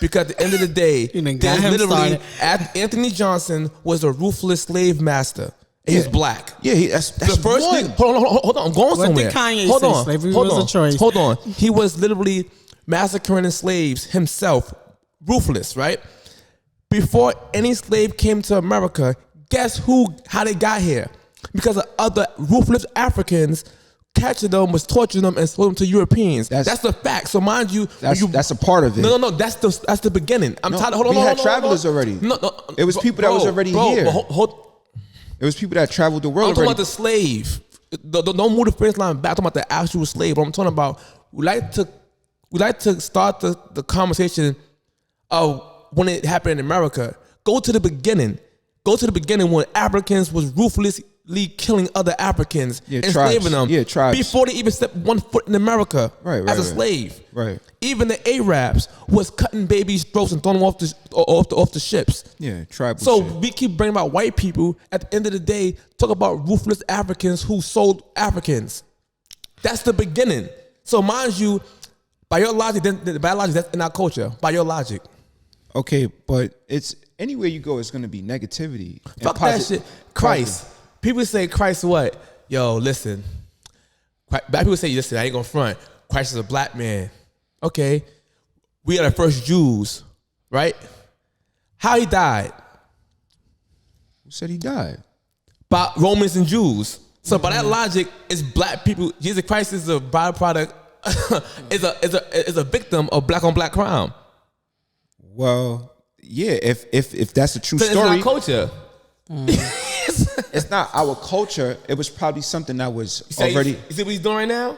Because at the end of the day, Anthony Johnson was a ruthless slave master. He's black. Yeah, that's the first one. thing. Hold on. I'm going somewhere. What did Kanye say? Slavery was a choice. Hold on. He was literally massacring the slaves himself, ruthless, right? Before any slave came to America, guess how they got here? Because of other ruthless Africans catching them, was torturing them, and sold them to Europeans. That's the fact. So mind you, that's a part of it. No. That's the beginning. I'm tired. Hold on. We had travelers already. No, it was people that was already here. It was people that traveled the world. I'm talking about the slave. Don't move the fence line back. I'm talking about the actual slave. But I'm talking about we like to start the conversation of when it happened in America. Go to the beginning. Go to the beginning when Africans was ruthlessly killing other Africans and enslaving them. Yeah, tribes. Before they even stepped one foot in America as a slave. Right. Even the Arabs was cutting babies' throats and throwing them off the ships. Yeah, tribal So shit. we keep bringing about white people. At the end of the day, talk about ruthless Africans who sold Africans. That's the beginning. So mind you, by your logic, that's in our culture. By your logic. Okay, but it's anywhere you go, it's going to be negativity. Fuck that shit. Christ. People say Christ what? Yo, listen. Black people say, listen, I ain't gonna front. Christ is a black man. Okay. We are the first Jews, right? How he died? Who said he died? By Romans and Jews. So by that logic, it's black people. Jesus Christ is a byproduct, is a victim of black on black crime. Well, yeah, if that's a true so story. It's not culture. It's not our culture. It was probably something that was already. You see what he's doing right now?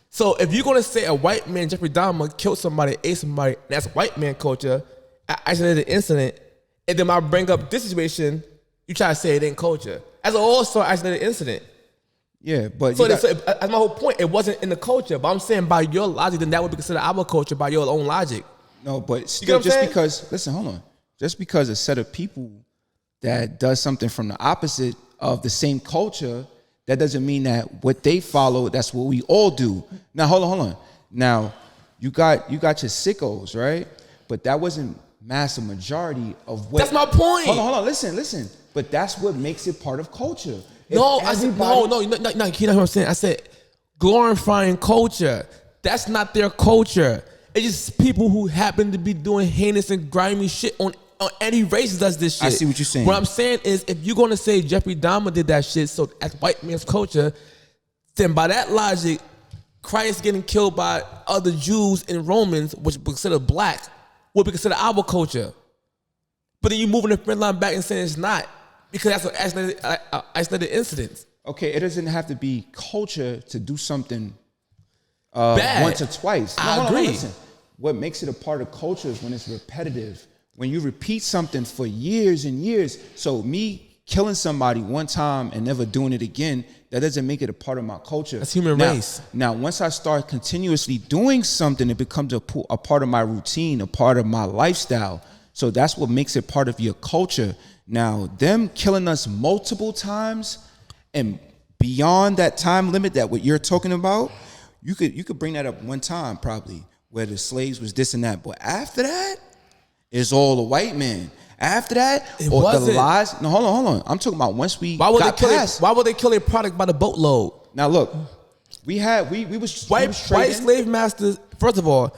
So if you're gonna say a white man, Jeffrey Dahmer, killed somebody, ate somebody, that's white man culture, isolated incident, and then I bring up this situation, you try to say it ain't culture. As an also isolated incident. Yeah, but so that's my whole point. It wasn't in the culture, but I'm saying by your logic, then that would be considered our culture by your own logic. No, but still, just because, listen, hold on. Just because a set of people that does something from the opposite of the same culture, that doesn't mean that what they follow, that's what we all do. Now, hold on. Now, you got your sickos, right? But that wasn't massive majority of what. That's my point. Hold on. Listen. But that's what makes it part of culture. No, you know what I'm saying? I said glorifying culture. That's not their culture. It's just people who happen to be doing heinous and grimy shit on any race does this shit. I see what you're saying. What I'm saying is, if you're going to say Jeffrey Dahmer did that shit, so as white man's culture, then by that logic, Christ getting killed by other Jews and Romans, which would be considered black, would be considered our culture. But then you moving the friend line back and saying it's not, because that's an isolated incident. Okay, it doesn't have to be culture to do something bad once or twice. I agree. Listen. What makes it a part of culture is when it's repetitive. When you repeat something for years and years. So me killing somebody one time and never doing it again, that doesn't make it a part of my culture. That's human race. Now, once I start continuously doing something, it becomes a part of my routine, a part of my lifestyle. So that's what makes it part of your culture. Now, them killing us multiple times and beyond that time limit that what you're talking about, you could bring that up one time probably, where the slaves was this and that. But after that, it's all a white man. After that, the lies. No, hold on. I'm talking about once we got past. Why would they kill a product by the boatload? Now look, we was white slave masters. First of all,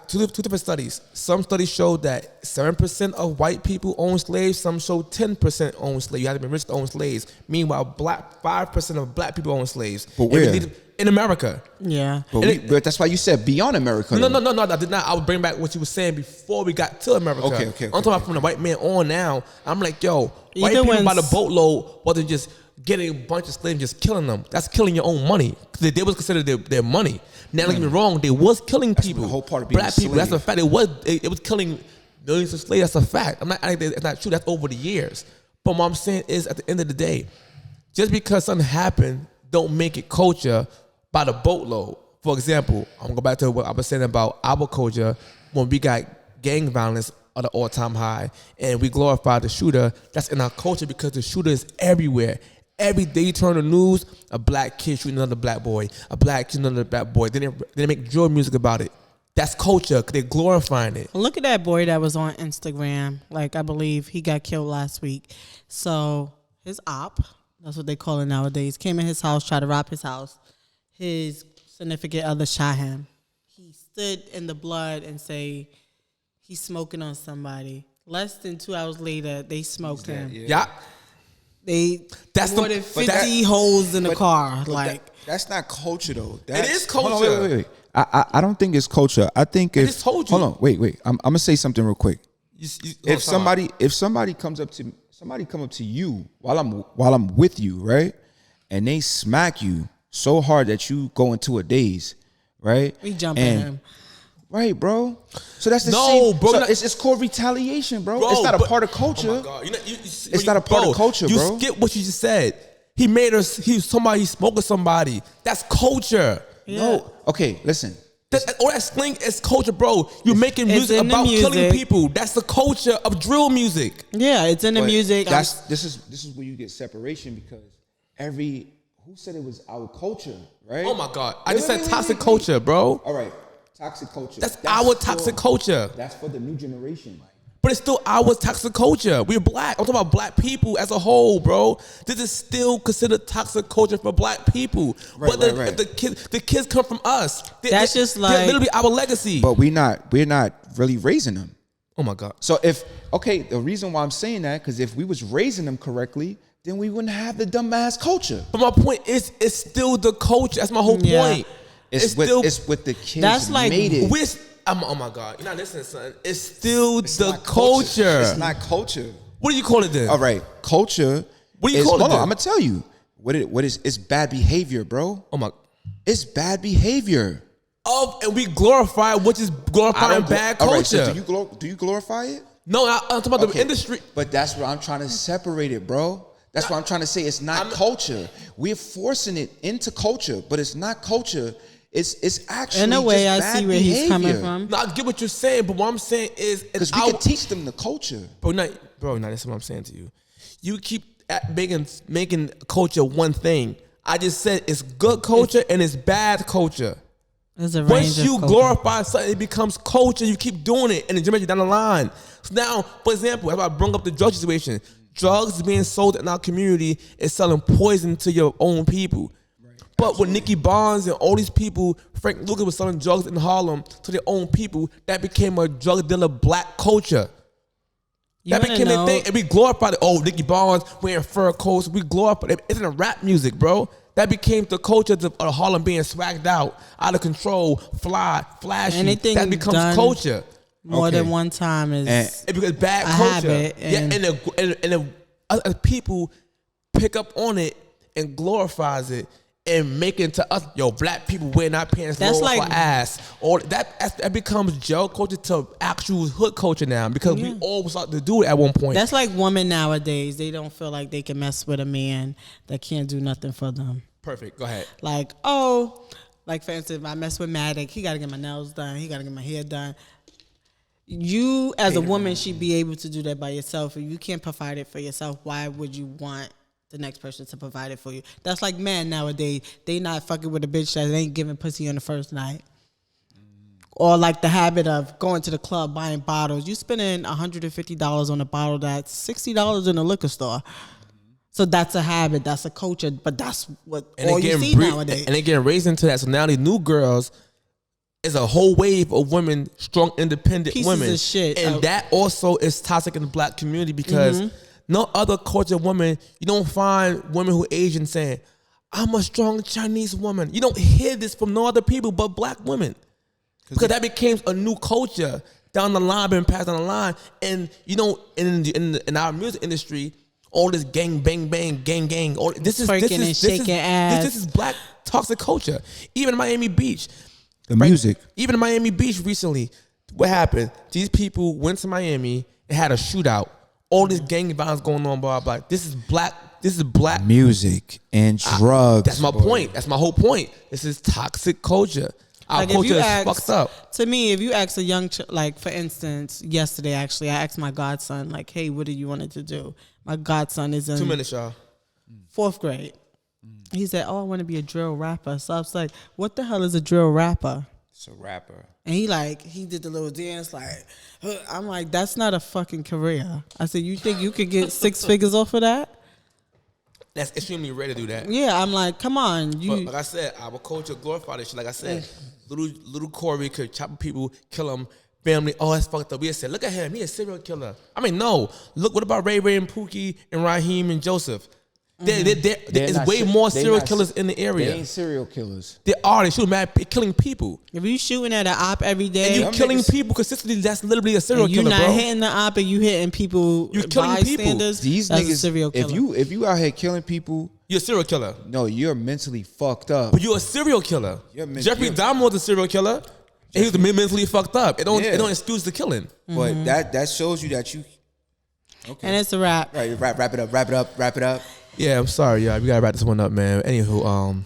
two different studies. Some studies showed that 7% of white people own slaves. Some show 10% own slaves. You have to be rich to own slaves. Meanwhile, 5% of black people own slaves. But where? In America. Yeah. But that's why you said beyond America. No, I did not. I would bring back what you were saying before we got to America. Okay. I'm talking about from the white man on now. I'm like, yo, white people by the boatload wasn't just getting a bunch of slaves and just killing them. That's killing your own money. Because they was considered their money. Now, don't get me wrong, they was killing people. The whole part of being black people. That's a fact. It was killing millions of slaves. That's a fact. I think it's not true. That's over the years. But what I'm saying is, at the end of the day, just because something happened, don't make it culture by the boatload. For example, I'm going to go back to what I was saying about our culture when we got gang violence at an all-time high and we glorify the shooter. That's in our culture because the shooter is everywhere. Every day you turn the news, a black kid shooting another black boy, a black kid shooting another black boy. Then they make drill music about it. That's culture. 'Cause they're glorifying it. Look at that boy that was on Instagram. Like, I believe he got killed last week. So his op, that's what they call it nowadays, came in his house, tried to rob his house. His significant other shot him. He stood in the blood and say he's smoking on somebody. Less than 2 hours later, they smoked him. Yeah. That's more than 50 holes in the car. That's not culture though. It is culture. Hold on, wait. I don't think it's culture. I think if I just told you. Hold on, wait. I'm gonna say something real quick. If somebody comes up to you while I'm with you, right, and they smack you so hard that you go into a daze, right? We jump at him. Right, bro. So that's the No, same. bro. So it's called retaliation, bro. It's not a part of culture. Oh my God. It's not a part of culture, bro. You skip what you just said. He made us. He's smoking somebody. That's culture. Yeah. No. Okay, listen. All that sling is culture, bro. You're making music about killing people. That's the culture of drill music. Yeah, it's in the music. This is where you get separation because who said it was our culture, right? Oh my God. I just said toxic culture, bro. All right. Toxic culture. That's our toxic culture. That's for the new generation. But it's still our toxic culture. We're black. I'm talking about black people as a whole, bro. This is still considered toxic culture for black people. Right. If the kids come from us. That's just like they're literally our legacy. But we're not really raising them. Oh my God. So the reason why I'm saying that, because if we was raising them correctly, then we wouldn't have the dumbass culture. But my point is, it's still the culture. That's my whole point. It's with the kids. That's like made it. Oh my God, you're not listening, son. It's still the culture. It's not culture. What do you call it then? All right, culture. What do you call it then? I'm gonna tell you what is. It's bad behavior, bro. Oh my. It's bad behavior. And we glorify which is glorifying bad culture. All right, so do you glorify it? No, I'm talking about the industry. But that's what I'm trying to separate it, bro. That's what I'm trying to say. It's not culture. We're forcing it into culture, but it's not culture. It's actually in a way just I bad see where behavior. he's coming from. No, I get what you're saying, but what I'm saying is because we can teach them the culture. Bro, that's what I'm saying to you. You keep making culture one thing. I just said it's good culture and it's bad culture. There's a range Once you of culture. glorify something, it becomes culture. You keep doing it, and it down the line. So now, for example, if I bring up the drug situation, drugs being sold in our community is selling poison to your own people. But with Nicky Barnes and all these people, Frank Lucas was selling drugs in Harlem to their own people, that became a drug dealer black culture. That became a thing. And we glorified it. Oh, Nicky Barnes wearing fur coats. We glorified it. It's in rap music, bro. That became the culture of Harlem being swagged out of control, flashy. Anything that becomes done culture. More than one time is it becomes bad culture. Habit and other people pick up on it and glorifies it. And making to us, black people wearing our pants low for ass. Or that becomes jail culture to actual hood culture now because we all started to do it at one point. That's like women nowadays. They don't feel like they can mess with a man that can't do nothing for them. Perfect. Go ahead. Like for instance, if I mess with Maddox, he got to get my nails done. He got to get my hair done. You, as a woman, should be able to do that by yourself. If you can't provide it for yourself, why would you want the next person to provide it for you? That's like men nowadays. They not fucking with a bitch that ain't giving pussy on the first night. Or like the habit of going to the club, buying bottles. You spending $150 on a bottle that's $60 in a liquor store. So that's a habit. That's a culture. But that's what all you see nowadays. And they getting raised into that. So now these new girls is a whole wave of women, strong, independent Pieces women. of shit. And that also is toxic in the black community because no other culture woman, you don't find women who Asian saying, I'm a strong Chinese woman. You don't hear this from no other people but black women. Because that became a new culture down the line, being passed down the line. And in our music industry, all this gang, bang, bang, gang, gang. This is black toxic culture. Even in Miami Beach. The music. Even in Miami Beach recently, what happened? These people went to Miami and had a shootout. All this gang violence going on, blah, blah. This is black music and drugs. That's my point. That's my whole point. This is toxic culture. Our culture is fucked up. To me, if you ask a young, for instance, yesterday actually, I asked my godson, like, hey, what do you want to do? My godson is in 2 minutes, y'all. 4th grade. He said, oh, I want to be a drill rapper. So I was like, what the hell is a drill rapper? It's a rapper. And he did the little dance like, I'm like, that's not a fucking career. I said, you think you could get 6 figures off of that? That's extremely rare to do that. Yeah, I'm like, come on. But like I said, our culture glorified this shit. Like I said, little Corey could chop people, kill them, family. Oh, that's fucked up. We said, look at him. He a serial killer. I mean, no. Look, what about Ray and Pookie and Raheem and Joseph? There's way more serial killers in the area. They ain't serial killers. They are. They shoot mad, killing people. If you shooting at an op every day, And you killing people consistently, that's literally a serial killer, bro. You're not hitting the op and you hitting people. You're killing people. These that's niggas, a serial killer. if you out here killing people, You're a serial killer. no, you're mentally fucked up. But you're a serial killer. Jeffrey Dahmer was a serial killer. And he was mentally fucked up. It don't excuse the killing. But that shows you that you. Okay. And it's a wrap. Right, wrap it up. Yeah, I'm sorry, y'all. We gotta wrap this one up, man. Anywho,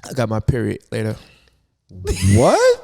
I got my period later. What?